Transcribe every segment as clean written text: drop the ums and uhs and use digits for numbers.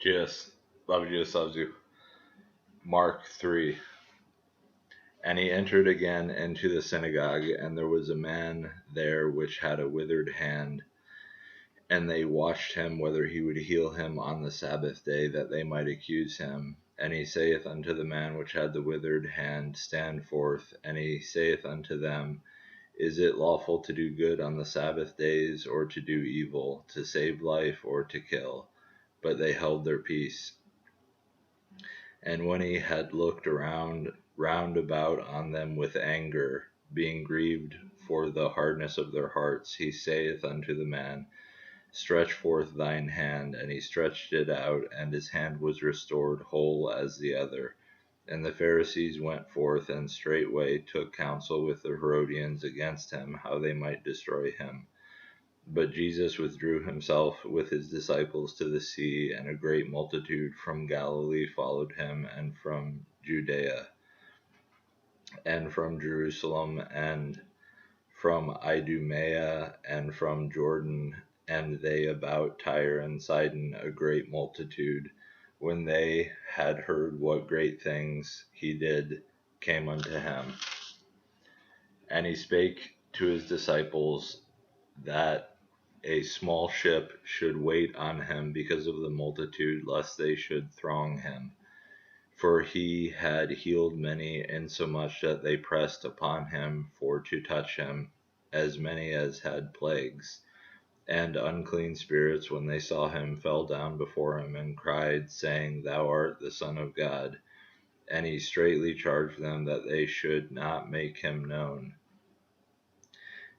Jesus, love you, Jesus loves you. Mark 3. And he entered again into the synagogue, and there was a man there which had a withered hand. And they watched him whether he would heal him on the Sabbath day, that they might accuse him. And he saith unto the man which had the withered hand, Stand forth. And he saith unto them, Is it lawful to do good on the Sabbath days, or to do evil, to save life, or to kill? But they held their peace. And when he had looked round about on them with anger, being grieved for the hardness of their hearts, he saith unto the man, Stretch forth thine hand. And he stretched it out, and his hand was restored whole as the other. And the Pharisees went forth, and straightway took counsel with the Herodians against him, how they might destroy him. But Jesus withdrew himself with his disciples to the sea, and a great multitude from Galilee followed him, and from Judea, and from Jerusalem, and from Idumea, and from Jordan, and they about Tyre and Sidon, a great multitude, when they had heard what great things he did, came unto him. And he spake to his disciples that a small ship should wait on him because of the multitude, lest they should throng him. For he had healed many, insomuch that they pressed upon him for to touch him, as many as had plagues. And unclean spirits, when they saw him, fell down before him, and cried, saying, Thou art the Son of God. And he straitly charged them that they should not make him known.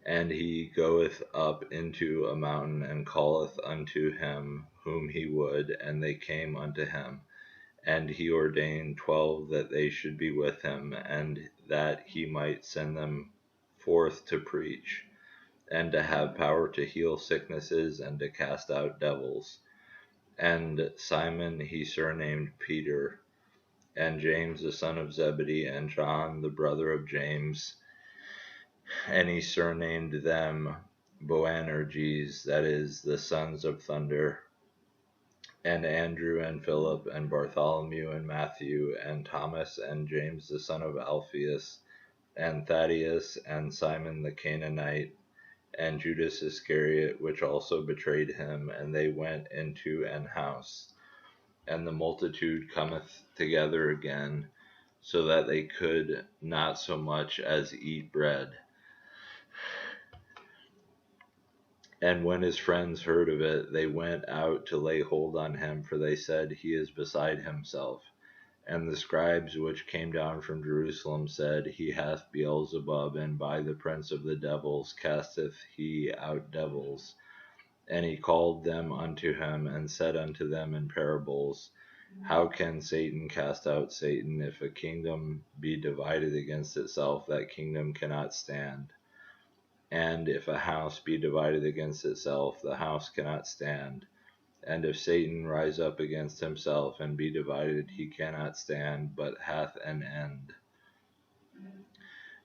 And he goeth up into a mountain, and calleth unto him whom he would, and they came unto him. And he ordained 12 that they should be with him, and that he might send them forth to preach, and to have power to heal sicknesses, and to cast out devils. And Simon he surnamed Peter, and James the son of Zebedee, and John the brother of James, and he surnamed them Boanerges, that is, the sons of thunder, and Andrew, and Philip, and Bartholomew, and Matthew, and Thomas, and James the son of Alphaeus, and Thaddeus, and Simon the Canaanite, and Judas Iscariot, which also betrayed him. And they went into an house. And the multitude cometh together again, so that they could not so much as eat bread. And when his friends heard of it, they went out to lay hold on him, for they said, He is beside himself. And the scribes which came down from Jerusalem said, He hath Beelzebub, and by the prince of the devils casteth he out devils. And he called them unto him, and said unto them in parables, How can Satan cast out Satan? If a kingdom be divided against itself, that kingdom cannot stand. And if a house be divided against itself, the house cannot stand. And if Satan rise up against himself and be divided, he cannot stand, but hath an end.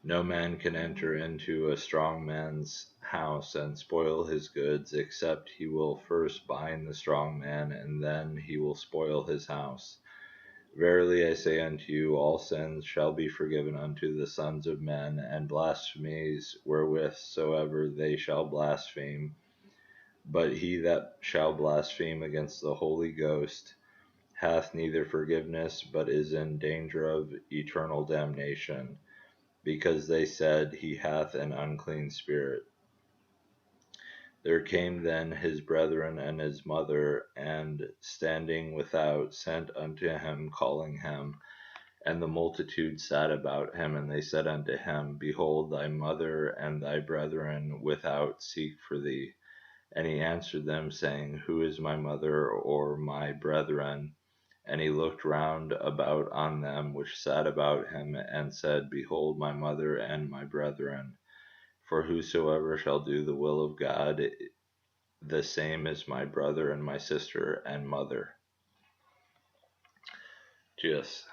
No man can enter into a strong man's house and spoil his goods, except he will first bind the strong man, and then he will spoil his house. Verily I say unto you, all sins shall be forgiven unto the sons of men, and blasphemies wherewith soever they shall blaspheme. But he that shall blaspheme against the Holy Ghost hath neither forgiveness, but is in danger of eternal damnation, because they said, He hath an unclean spirit. There came then his brethren and his mother, and standing without, sent unto him, calling him. And the multitude sat about him, and they said unto him, Behold, thy mother and thy brethren without seek for thee. And he answered them, saying, Who is my mother or my brethren? And he looked round about on them which sat about him, and said, Behold my mother and my brethren. For whosoever shall do the will of God, the same is my brother and my sister and mother. Jesus.